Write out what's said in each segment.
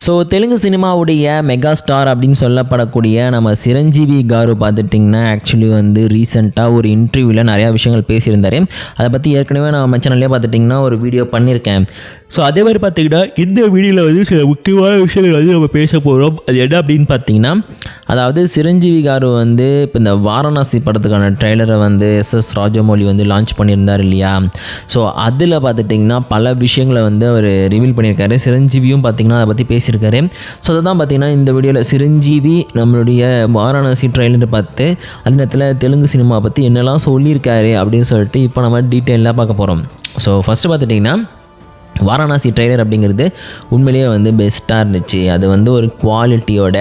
So Telugu சினிமாவுடைய mega star அப்படின்னு சொல்லப்படக்கூடிய நம்ம சிரஞ்சீவி காரு பார்த்துட்டிங்கன்னா ஆக்சுவலி வந்து ரீசெண்டாக ஒரு இன்டர்வியூவில் நிறையா விஷயங்கள் பேசியிருந்தார். அதை பற்றி ஏற்கனவே நான் நம்ம சேனல்லே பார்த்துட்டிங்கன்னா ஒரு வீடியோ பண்ணியிருக்கேன். ஸோ அதே மாதிரி பார்த்திங்கன்னா இந்த வீடியோவில் வந்து சில முக்கியமான விஷயங்கள் வந்து நம்ம பேச போகிறோம். அது என்ன அப்படின்னு பார்த்தீங்கன்னா, அதாவது சிரஞ்சீவி காரு வந்து இப்போ இந்த வாரணாசி படத்துக்கான ட்ரெய்லரை வந்து எஸ் ராஜமௌலி வந்து லான்ச் பண்ணியிருந்தார் இல்லையா. ஸோ அதில் பார்த்துட்டிங்கன்னா பல விஷயங்களை வந்து அவர் ரிவீல் பண்ணியிருக்காரு. சிரஞ்சீவியும் பார்த்திங்கன்னா அதை பற்றி பேசியிருக்காரு. ஸோ அதை தான் பார்த்திங்கன்னா இந்த வீடியோவில் சிரஞ்சீவி நம்மளுடைய வாரணாசி ட்ரெய்லரை பார்த்து அந்த நேரத்தில் தெலுங்கு சினிமா பற்றி என்னெல்லாம் சொல்லியிருக்காரு அப்படின்னு சொல்லிட்டு இப்போ நம்ம டீட்டெயிலாக பார்க்க போகிறோம். ஸோ ஃபஸ்ட்டு பார்த்துட்டிங்கன்னா வாரணாசி ட்ரெய்லர் அப்படிங்கிறது உண்மையிலேயே வந்து பெஸ்ட்டாக இருந்துச்சு. அது வந்து ஒரு குவாலிட்டியோட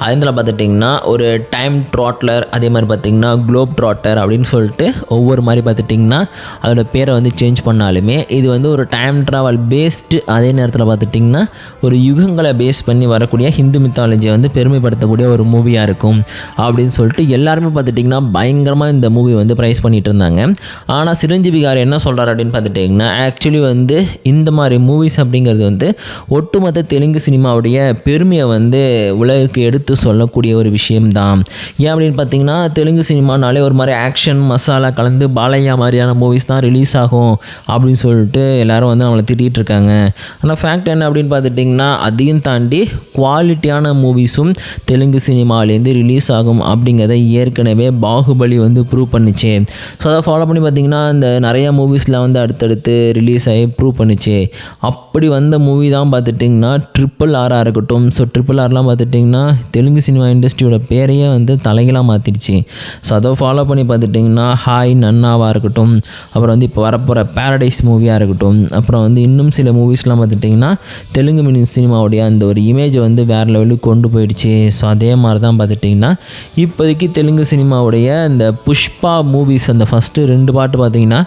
அதில் பார்த்துட்டிங்கன்னா ஒரு டைம் ட்ராட்லர், அதே மாதிரி பார்த்திங்கன்னா குளோப் ட்ராட்டர் அப்படின்னு சொல்லிட்டு ஒவ்வொரு மாதிரி பார்த்துட்டிங்கன்னா அதோட பேரை வந்து சேஞ்ச் பண்ணாலுமே இது வந்து ஒரு டைம் ட்ராவல் பேஸ்டு, அதே நேரத்தில் பார்த்துட்டிங்கன்னா ஒரு யுகங்களை பேஸ் பண்ணி வரக்கூடிய ஹிந்து மித்தாலஜியை வந்து பெருமைப்படுத்தக்கூடிய ஒரு மூவியாக இருக்கும் அப்படின்னு சொல்லிட்டு எல்லாருமே பார்த்துட்டிங்கன்னா பயங்கரமாக இந்த மூவி வந்து ப்ரைஸ் பண்ணிகிட்டு இருந்தாங்க. ஆனால் சிரஞ்சீவி கார் என்ன சொல்கிறார் அப்படின்னு பார்த்துட்டிங்கன்னா, ஆக்சுவலி வந்து இந்த மாதிரி மூவிஸ் அப்படிங்கிறது வந்து ஒட்டுமொத்த தெலுங்கு சினிமாவுடைய பெருமையை வந்து உலகுக்கு எடுத்து சொல்லக்கூடிய ஒரு விஷயம்தான். ஏன் அப்படின்னு பார்த்தீங்கன்னா, தெலுங்கு சினிமானாலே ஒரு மாதிரி ஆக்ஷன் மசாலா கலந்து பாலையா மாதிரியான மூவிஸ் தான் ரிலீஸ் ஆகும் அப்படின்னு சொல்லிட்டு எல்லோரும் வந்து நம்மளை திட்டிகிட்டு இருக்காங்க. ஆனால் ஃபேக்ட் என்ன அப்படின்னு பார்த்துட்டிங்கன்னா, அதையும் தாண்டி குவாலிட்டியான மூவிஸும் தெலுங்கு சினிமாவிலேருந்து ரிலீஸ் ஆகும் அப்படிங்கிறத ஏற்கனவே பாகுபலி வந்து ப்ரூவ் பண்ணிச்சு. ஸோ அதை ஃபாலோ பண்ணி பார்த்திங்கன்னா இந்த நிறைய மூவிஸில் வந்து அடுத்தடுத்து ரிலீஸ் ஆகி ப்ரூவ் பண்ணிச்சு. அப்படி வந்த மூவி தான் பார்த்துட்டிங்கன்னா RRR இருக்கட்டும். ஸோ RRRலாம் பார்த்துட்டிங்கன்னா தெலுங்கு சினிமா இண்டஸ்ட்ரியோட பேரையே வந்து தலைகளாக மாற்றிடுச்சு. ஸோ அதை ஃபாலோ பண்ணி பார்த்துட்டிங்கன்னா ஹாய் நன்னாவாக இருக்கட்டும், அப்புறம் வந்து இப்போ வரப்போகிற பேரடைஸ் மூவியாக இருக்கட்டும், அப்புறம் வந்து இன்னும் சில மூவிஸ்லாம் பார்த்துட்டிங்கன்னா தெலுங்கு சினிமாவுடைய அந்த ஒரு இமேஜை வந்து வேறு லெவலுக்கு கொண்டு போயிடுச்சு. ஸோ அதே மாதிரி தான் பார்த்துட்டிங்கன்னா இப்போதைக்கு தெலுங்கு சினிமாவுடைய இந்த புஷ்பா மூவிஸ் அந்த ஃபஸ்ட்டு 2 பாட்டு பார்த்திங்கன்னா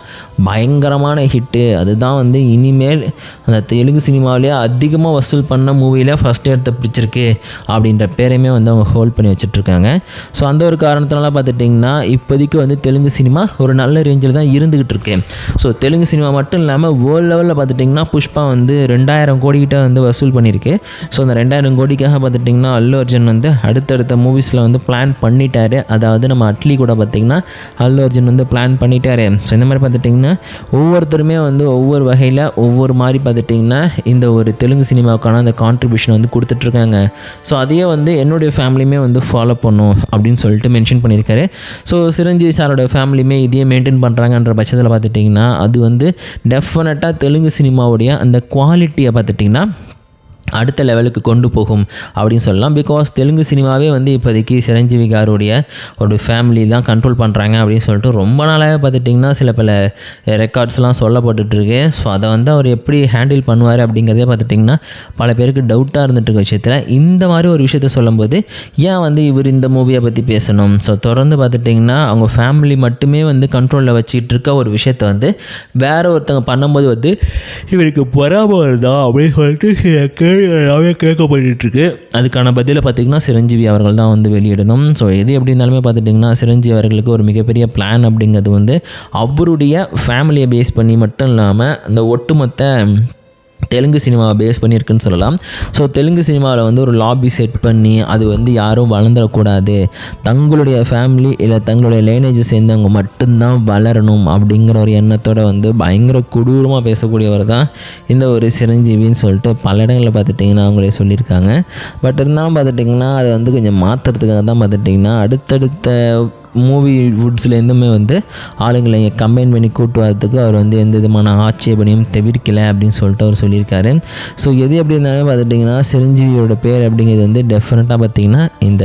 பயங்கரமான ஹிட்டு. அதுதான் வந்து இனிமேல் அந்த தெலுங்கு சினிமாவிலே அதிகமாக வசூல் பண்ண மூவியில் ஃபஸ்ட் இடத்தை பிடிச்சிருக்கு அப்படின்ற பேரையுமே வந்து அவங்க ஹோல்ட் பண்ணி வச்சுட்ருக்காங்க. ஸோ அந்த ஒரு காரணத்தினால பார்த்துட்டிங்கன்னா இப்போதைக்கு வந்து தெலுங்கு சினிமா ஒரு நல்ல ரேஞ்சில் தான் இருந்துக்கிட்டு இருக்கு. ஸோ தெலுங்கு சினிமா மட்டும் இல்லாமல் வேர்ல்டு லெவலில் பார்த்துட்டிங்கன்னா புஷ்பா வந்து 2000 கோடிக்கிட்ட வந்து வசூல் பண்ணியிருக்கு. ஸோ அந்த 2000 கோடிக்காக பார்த்துட்டிங்கன்னா அல்லு அர்ஜுன் வந்து அடுத்தடுத்த மூவிஸில் வந்து பிளான் பண்ணிட்டாரு. அதாவது நம்ம அட்லி கூட பார்த்திங்கன்னா அல்லு அர்ஜுன் வந்து பிளான் பண்ணிட்டாரு. ஸோ இந்த மாதிரி பார்த்துட்டிங்கன்னா ஒவ்வொருத்தருமே வந்து ஒவ்வொரு வகையில் ஒவ்வொரு மாதிரி பார்த்துட்டிங்கன்னா இந்த ஒரு தெலுங்கு சினிமாவுக்கான அந்த கான்ட்ரிபியூஷன் வந்து கொடுத்துட்ருக்காங்க. ஸோ அதையே வந்து என்னுடைய ஃபேமிலியுமே வந்து ஃபாலோ பண்ணும் அப்படின்னு சொல்லிட்டு மென்ஷன் பண்ணியிருக்காரு. ஸோ சிரஞ்சீவி சாரோட ஃபேமிலியுமே இதையே மெயின்டைன் பண்ணுறாங்கன்ற பட்சத்தில் பார்த்துட்டிங்கன்னா அது வந்து டெஃபினட்டாக தெலுங்கு சினிமாவுடைய அந்த குவாலிட்டியை பார்த்துட்டிங்கன்னா அடுத்த லெவலுக்கு கொண்டு போகும் அப்படின்னு சொல்லலாம். பிகாஸ் தெலுங்கு சினிமாவே வந்து இப்போதைக்கு சிரஞ்சீவி காருடைய ஒரு ஃபேமிலி தான் கண்ட்ரோல் பண்ணுறாங்க அப்படின்னு சொல்லிட்டு ரொம்ப நாளாகவே பார்த்துட்டிங்கன்னா சில பல ரெக்கார்ட்ஸ்லாம் சொல்லப்பட்டுருக்கு. ஸோ அதை வந்து அவர் எப்படி ஹேண்டில் பண்ணுவார் அப்படிங்கிறதே பார்த்துட்டிங்கன்னா பல பேருக்கு டவுட்டாக இருந்துட்டு இருக்க விஷயத்தில் இந்த மாதிரி ஒரு விஷயத்த சொல்லும்போது ஏன் வந்து இவர் இந்த மூவியை பற்றி பேசணும். ஸோ தொடர்ந்து பார்த்துட்டிங்கன்னா அவங்க ஃபேமிலி மட்டுமே வந்து கண்ட்ரோலில் வச்சுக்கிட்டு இருக்க ஒரு விஷயத்தை வந்து வேறு ஒருத்தவங்க பண்ணும்போது வந்து இவருக்கு பொறாம வருதா அப்படின்னு சொல்லிட்டு எல்லாமே கேட்கப்பட்டுருக்கு. அதுக்கான பதிலை பார்த்திங்கன்னா சிரஞ்சீவி அவர்கள் தான் வந்து வெளியிடணும். ஸோ எது எப்படி இருந்தாலுமே பார்த்துட்டிங்கன்னா சிரஞ்சீவி அவர்களுக்கு ஒரு மிகப்பெரிய பிளான் அப்படிங்கிறது வந்து அவருடைய ஃபேமிலியை பேஸ் பண்ணி மட்டும் இல்லாமல் அந்த ஒட்டுமொத்த தெலுங்கு சினிமாவை பேஸ் பண்ணியிருக்குன்னு சொல்லலாம். ஸோ தெலுங்கு சினிமாவில் வந்து ஒரு லாபி செட் பண்ணி அது வந்து யாரும் வளர்ந்துடக்கூடாது, தங்களுடைய ஃபேமிலி இல்லை தங்களுடைய லைனேஜ் சேர்ந்தவங்க மட்டும்தான் வளரணும் அப்படிங்கிற ஒரு எண்ணத்தோடு வந்து பயங்கர கொடூரமாக பேசக்கூடியவர் தான் இந்த ஒரு சிரஞ்சீவின்னு சொல்லிட்டு பல இடங்களில் பார்த்துட்டிங்கன்னா அவங்களே சொல்லியிருக்காங்க. பட் இருந்தாலும் பார்த்துட்டிங்கன்னா அதை வந்து கொஞ்சம் மாற்றுறதுக்காக தான் பார்த்துட்டிங்கன்னா அடுத்தடுத்த மூவி வுட்ஸ்லேருந்துமே வந்து ஆளுங்களை இங்கே கம்பைன் பண்ணி கூட்டு வரதுக்கு அவர் வந்து எந்த விதமான ஆட்சேபனையும் தவிர்க்கலை அப்படின்னு சொல்லிட்டு அவர் சொல்லியிருக்காரு. ஸோ எது எப்படி இருந்தாலும் பார்த்துட்டிங்கன்னா சிரஞ்சீவியோட பேர் அப்படிங்கிறது வந்து டெஃபினட்டாக பார்த்திங்கன்னா இந்த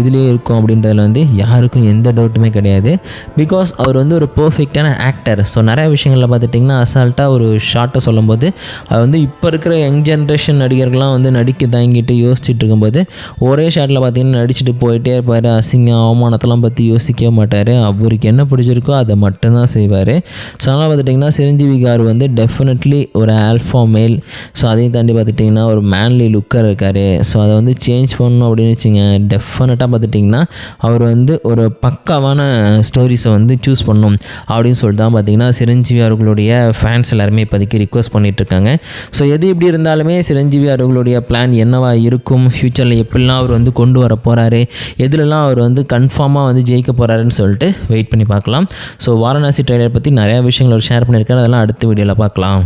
இதுலேயே இருக்கும் அப்படின்றதுல வந்து யாருக்கும் எந்த டவுட்டுமே கிடையாது. பிகாஸ் அவர் வந்து ஒரு பர்ஃபெக்டான ஆக்டர். ஸோ நிறைய விஷயங்களில் பார்த்துட்டிங்கன்னா அசால்ட்டாக ஒரு ஷார்ட்டை சொல்லும்போது அது வந்து இப்போ இருக்கிற யங் ஜென்ரேஷன் நடிகர்கள்லாம் வந்து நடிக்க தாங்கிட்டு யோசிச்சுட்டு இருக்கும்போது ஒரே ஷார்ட்டில் பார்த்திங்கன்னா நடிச்சுட்டு போயிட்டே இருப்பார். அசிங்க அவமானத்தெல்லாம் பற்றி பற்றி யோசிக்கவே மாட்டார். அவருக்கு என்ன பிடிச்சிருக்கோ அதை மட்டும்தான் செய்வார். ஸோ அதனால் பார்த்துட்டிங்கன்னா சிரஞ்சீவி கார் வந்து டெஃபினெட்லி ஒரு ஆல்ஃபா மேல். ஸோ அதையும் தாண்டி பார்த்துட்டிங்கன்னா ஒரு மேன்லி லுக்கர் இருக்கார். ஸோ அதை வந்து சேஞ்ச் பண்ணணும் அப்படின்னு வச்சுங்க, டெஃபினட்டாக பார்த்துட்டிங்கன்னா அவர் வந்து ஒரு பக்காவான ஸ்டோரிஸை வந்து சூஸ் பண்ணணும் அப்படின்னு சொல்லிட்டு தான் பார்த்திங்கன்னா சிரஞ்சீவி அவர்களுடைய ஃபேன்ஸ் எல்லாருமே இப்போதைக்கு ரிக்வஸ்ட் பண்ணிகிட்ருக்காங்க. ஸோ எது எப்படி இருந்தாலுமே சிரஞ்சீவி அவர்களுடைய பிளான் என்னவா இருக்கும், ஃப்யூச்சரில் எப்படிலாம் அவர் வந்து கொண்டு வர போகிறாரு, எதுலலாம் அவர் வந்து கன்ஃபார்மாக வந்து ஜெயிக்க போகிறாருன்னு சொல்லிட்டு வெயிட் பண்ணி பார்க்கலாம். ஸோ வாரணாசி ட்ரெய்லர் பற்றி நிறையா விஷயங்கள் அவர் ஷேர் பண்ணியிருக்காரு. அதெல்லாம் அடுத்த வீடியோவில் பார்க்கலாம்.